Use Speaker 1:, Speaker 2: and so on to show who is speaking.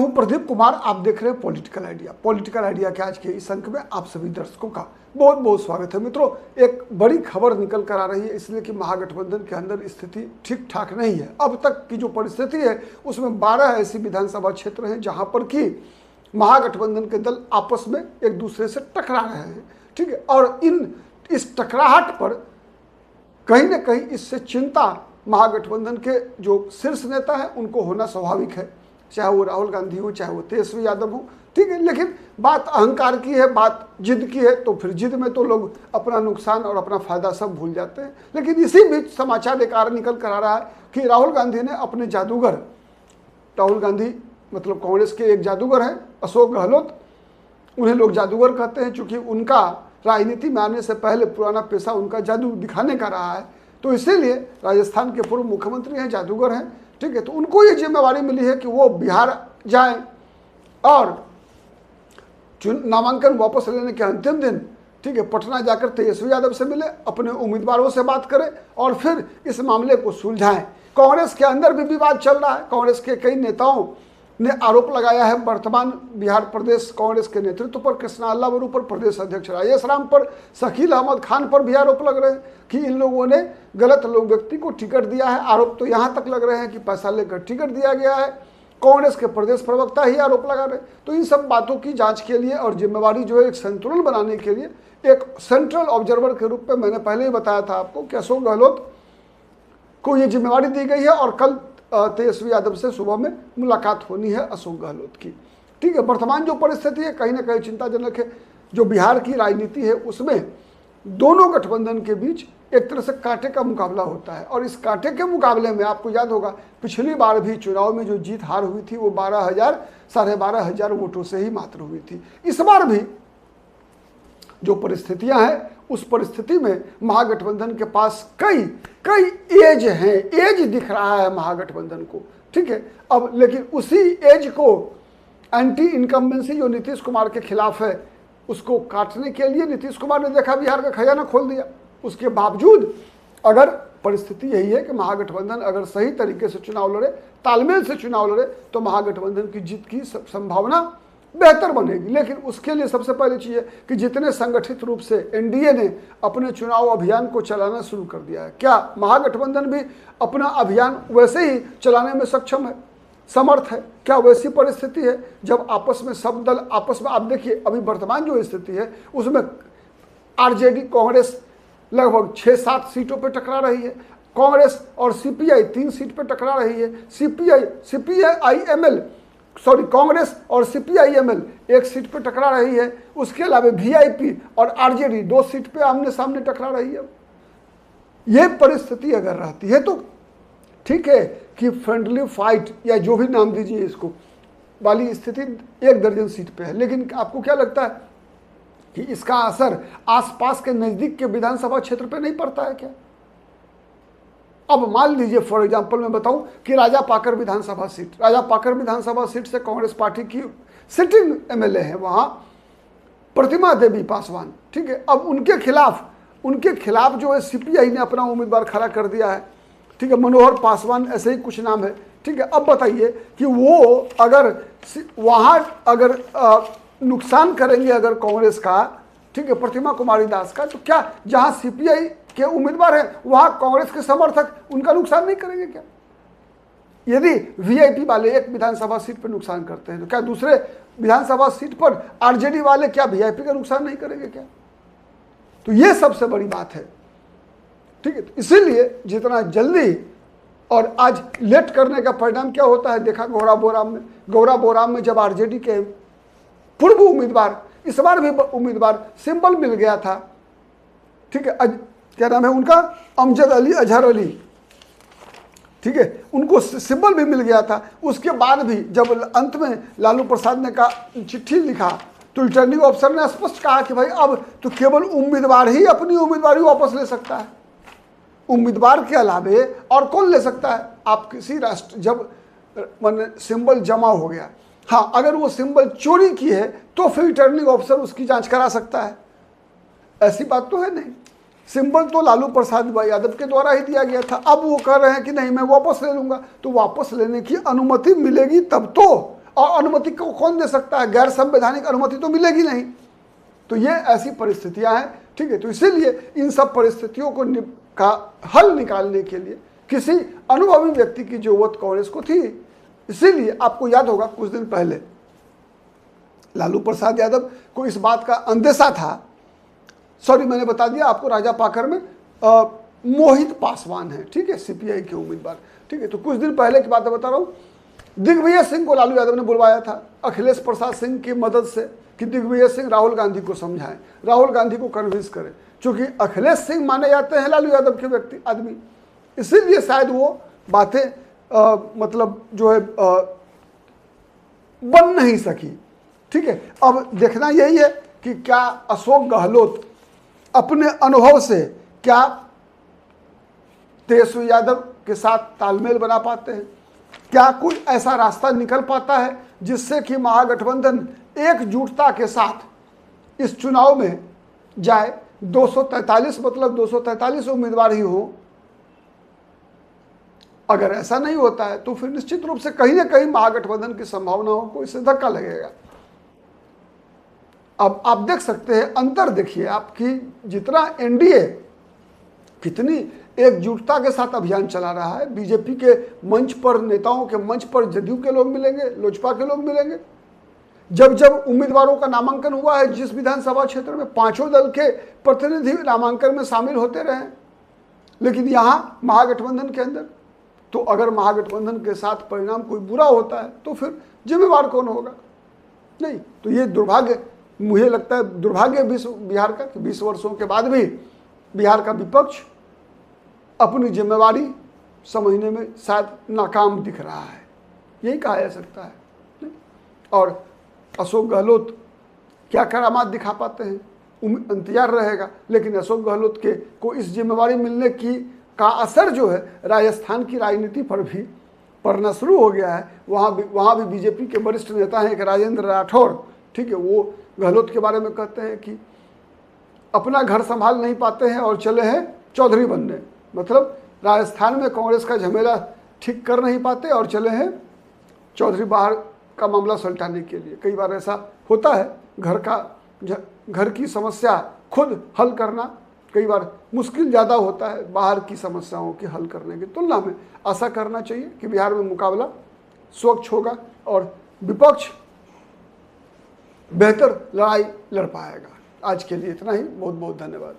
Speaker 1: हूं प्रदीप कुमार, आप देख रहे हैं पॉलिटिकल आइडिया। पॉलिटिकल आइडिया के आज के इस अंक में आप सभी दर्शकों का बहुत बहुत स्वागत है। मित्रों, एक बड़ी खबर निकल कर आ रही है, इसलिए कि महागठबंधन के अंदर स्थिति ठीक ठाक नहीं है। अब तक की जो परिस्थिति है उसमें 12 ऐसी विधानसभा क्षेत्र हैं जहां पर कि महागठबंधन के दल आपस में एक दूसरे से टकरा रहे हैं, ठीक है। और इस टकराहट पर कहीं ना कहीं इससे चिंता महागठबंधन के जो शीर्ष नेता हैं उनको होना स्वाभाविक है, चाहे वो राहुल गांधी हो, चाहे वो तेजस्वी यादव हो, ठीक है। लेकिन बात अहंकार की है, बात जिद की है, तो फिर जिद में तो लोग अपना नुकसान और अपना फायदा सब भूल जाते हैं। लेकिन इसी बीच समाचार एक और निकल कर आ रहा है कि राहुल गांधी ने अपने जादूगर, राहुल गांधी मतलब कांग्रेस के एक जादूगर हैं अशोक गहलोत, उन्हें लोग जादूगर कहते हैं क्योंकि उनका राजनीति में आने से पहले पुराना पेशा उनका जादू दिखाने का रहा है, तो इसीलिए राजस्थान के पूर्व मुख्यमंत्री हैं, जादूगर हैं, ठीक है। तो उनको ये जिम्मेवारी मिली है कि वो बिहार जाएं और नामांकन वापस लेने के अंतिम दिन, ठीक है, पटना जाकर तेजस्वी यादव से मिले, अपने उम्मीदवारों से बात करें और फिर इस मामले को सुलझाएं। कांग्रेस के अंदर भी विवाद चल रहा है। कांग्रेस के कई नेताओं ने आरोप लगाया है वर्तमान बिहार प्रदेश कांग्रेस के नेतृत्व पर, कृष्णा अल्लावरू पर, प्रदेश अध्यक्ष राजेश राम पर, शकील अहमद खान पर भी आरोप लग रहे हैं कि इन लोगों ने गलत लोग व्यक्ति को टिकट दिया है। आरोप तो यहाँ तक लग रहे हैं कि पैसा लेकर टिकट दिया गया है। कांग्रेस के प्रदेश प्रवक्ता ही आरोप लगा रहे हैं। तो इन सब बातों की जांच के लिए और जिम्मेवारी जो है एक संतुलन बनाने के लिए एक सेंट्रल ऑब्जर्वर के रूप में मैंने पहले ही बताया था आपको कि अशोक गहलोत को ये जिम्मेवारी दी गई है और कल तेजस्वी यादव से सुबह में मुलाकात होनी है अशोक गहलोत की, ठीक है। वर्तमान जो परिस्थिति है कहीं ना कहीं चिंताजनक है। जो बिहार की राजनीति है उसमें दोनों गठबंधन के बीच एक तरह से कांटे का मुकाबला होता है और इस कांटे के मुकाबले में आपको याद होगा पिछली बार भी चुनाव में जो जीत हार हुई थी वो 12,000 साढ़े 12,000 वोटों से ही मात्र हुई थी। इस बार भी जो परिस्थितियां हैं उस परिस्थिति में महागठबंधन के पास कई एज हैं, एज दिख रहा है महागठबंधन को, ठीक है। अब लेकिन उसी एज को एंटी इनकम्बेंसी जो नीतीश कुमार के खिलाफ है उसको काटने के लिए नीतीश कुमार ने देखा बिहार का खजाना खोल दिया। उसके बावजूद अगर परिस्थिति यही है कि महागठबंधन अगर सही तरीके से चुनाव लड़े, तालमेल से चुनाव लड़े, तो महागठबंधन की जीत की संभावना बेहतर बनेगी। लेकिन उसके लिए सबसे पहली चीज़ है कि जितने संगठित रूप से एनडीए ने अपने चुनाव अभियान को चलाना शुरू कर दिया है, क्या महागठबंधन भी अपना अभियान वैसे ही चलाने में सक्षम है, समर्थ है? क्या वैसी परिस्थिति है जब आपस में सब दल आपस में, आप देखिए अभी वर्तमान जो स्थिति है उसमें आरजेडी कांग्रेस लगभग 6-7 सीटों पर टकरा रही है, कांग्रेस और सीपीआई 3 सीट पर टकरा रही है, कांग्रेस और सीपीआईएमएल 1 सीट पर टकरा रही है। उसके अलावा वीआईपी और आरजेडी 2 सीट पे आमने सामने टकरा रही है। यह परिस्थिति अगर रहती है तो ठीक है कि फ्रेंडली फाइट या जो भी नाम दीजिए इसको वाली स्थिति 1 दर्जन सीट पे है। लेकिन आपको क्या लगता है कि इसका असर आसपास के नजदीक के विधानसभा क्षेत्र पे नहीं पड़ता है क्या? अब मान लीजिए फॉर एग्जांपल मैं बताऊं कि राजापाकर विधानसभा सीट से कांग्रेस पार्टी की सिटिंग एमएलए है वहां प्रतिमा देवी पासवान, ठीक है। अब उनके खिलाफ जो है सीपीआई ने अपना उम्मीदवार खड़ा कर दिया है, ठीक है, मनोहर पासवान ऐसे ही कुछ नाम है, ठीक है। अब बताइए कि वो अगर वहां अगर नुकसान करेंगे अगर कांग्रेस का, ठीक है, प्रतिमा कुमारी दास का, तो क्या जहां सीपीआई के उम्मीदवार है वहां कांग्रेस के समर्थक उनका नुकसान नहीं करेंगे क्या? यदि वीआईपी वाले एक विधानसभा सीट पर नुकसान करते हैं तो क्या दूसरे विधानसभा सीट पर आरजेडी वाले क्या वीआईपी का नुकसान नहीं करेंगे क्या? तो यह सबसे बड़ी बात है, ठीक है। इसीलिए जितना जल्दी और आज लेट करने का परिणाम क्या होता है देखा गौरा बोराम में जब आरजेडी के पूर्व उम्मीदवार, इस बार भी उम्मीदवार सिंबल मिल गया था, ठीक है, क्या नाम है उनका, अमजद अली अजहर अली, ठीक है, उनको सिंबल भी मिल गया था। उसके बाद भी जब अंत में लालू प्रसाद ने कहा चिट्ठी लिखा तो रिटर्निंग ऑफिसर ने स्पष्ट कहा कि भाई अब तो केवल उम्मीदवार ही अपनी उम्मीदवारी वापस ले सकता है, उम्मीदवार के अलावे और कौन ले सकता है? आप किसी राष्ट्र जब सिंबल जमा हो गया, हाँ, अगर वो सिंबल चोरी की है तो फिर रिटर्निंग ऑफिसर उसकी जांच करा सकता है, ऐसी बात तो है नहीं। सिंबल तो लालू प्रसाद यादव के द्वारा ही दिया गया था, अब वो कह रहे हैं कि नहीं मैं वापस ले लूंगा, तो वापस लेने की अनुमति मिलेगी तब तो, और अनुमति को कौन दे सकता है? गैर संवैधानिक अनुमति तो मिलेगी नहीं। तो ये ऐसी परिस्थितियां हैं, ठीक है। तो इसीलिए इन सब परिस्थितियों का हल निकालने के लिए किसी अनुभवी व्यक्ति की जरूरत कांग्रेस को थी। इसीलिए आपको याद होगा कुछ दिन पहले लालू प्रसाद यादव को इस बात का अंदेशा था, सॉरी मैंने बता दिया आपको, राजा पाकर में मोहित पासवान है, ठीक है, सीपीआई के उम्मीदवार, ठीक है। तो कुछ दिन पहले की बात बता रहा हूँ, दिग्विजय सिंह को लालू यादव ने बुलवाया था अखिलेश प्रसाद सिंह की मदद से कि दिग्विजय सिंह राहुल गांधी को समझाएं, राहुल गांधी को कन्विंस करें, क्योंकि अखिलेश सिंह माने जाते हैं लालू यादव के व्यक्ति आदमी। इसीलिए शायद वो बातें मतलब जो है बन नहीं सकी, ठीक है। अब देखना यही है कि क्या अशोक गहलोत अपने अनुभव से क्या तेजस्वी यादव के साथ तालमेल बना पाते हैं, क्या कोई ऐसा रास्ता निकल पाता है जिससे कि महागठबंधन एकजुटता के साथ इस चुनाव में जाए। 243 मतलब 243 उम्मीदवार ही हो। अगर ऐसा नहीं होता है तो फिर निश्चित रूप से कहीं ना कहीं महागठबंधन की संभावनाओं को इससे धक्का लगेगा। अब आप देख सकते हैं, अंतर देखिए आपकी, जितना एनडीए कितनी एकजुटता के साथ अभियान चला रहा है, बीजेपी के मंच पर, नेताओं के मंच पर जदयू के लोग मिलेंगे, लोजपा के लोग मिलेंगे। जब जब उम्मीदवारों का नामांकन हुआ है जिस विधानसभा क्षेत्र में, पांचों दल के प्रतिनिधि नामांकन में शामिल होते रहे, लेकिन यहां महागठबंधन के अंदर, तो अगर महागठबंधन के साथ परिणाम कोई बुरा होता है तो फिर जिम्मेवार कौन होगा? नहीं। तो ये दुर्भाग्य, मुझे लगता है दुर्भाग्य बिहार का, कि 20 वर्षों के बाद भी बिहार का विपक्ष अपनी जिम्मेवारी समझने में शायद नाकाम दिख रहा है, यही कहा जा सकता है। नहीं? और अशोक गहलोत क्या करामात दिखा पाते हैं, इंतजार रहेगा। लेकिन अशोक गहलोत के को इस जिम्मेवारी मिलने का असर जो है राजस्थान की राजनीति पर भी पड़ना शुरू हो गया है। वहाँ भी बीजेपी के वरिष्ठ नेता हैं, एक राजेंद्र राठौर, ठीक है, वो गहलोत के बारे में कहते हैं कि अपना घर संभाल नहीं पाते हैं और चले हैं चौधरी बनने, मतलब राजस्थान में कांग्रेस का झमेला ठीक कर नहीं पाते और चले हैं चौधरी बाहर का मामला सुलझाने के लिए। कई बार ऐसा होता है, घर की समस्या खुद हल करना कई बार मुश्किल ज़्यादा होता है बाहर की समस्याओं के हल करने की तुलना में। आशा करना चाहिए कि बिहार में मुकाबला स्वच्छ होगा और विपक्ष बेहतर लड़ाई लड़ पाएगा। आज के लिए इतना ही, बहुत बहुत धन्यवाद।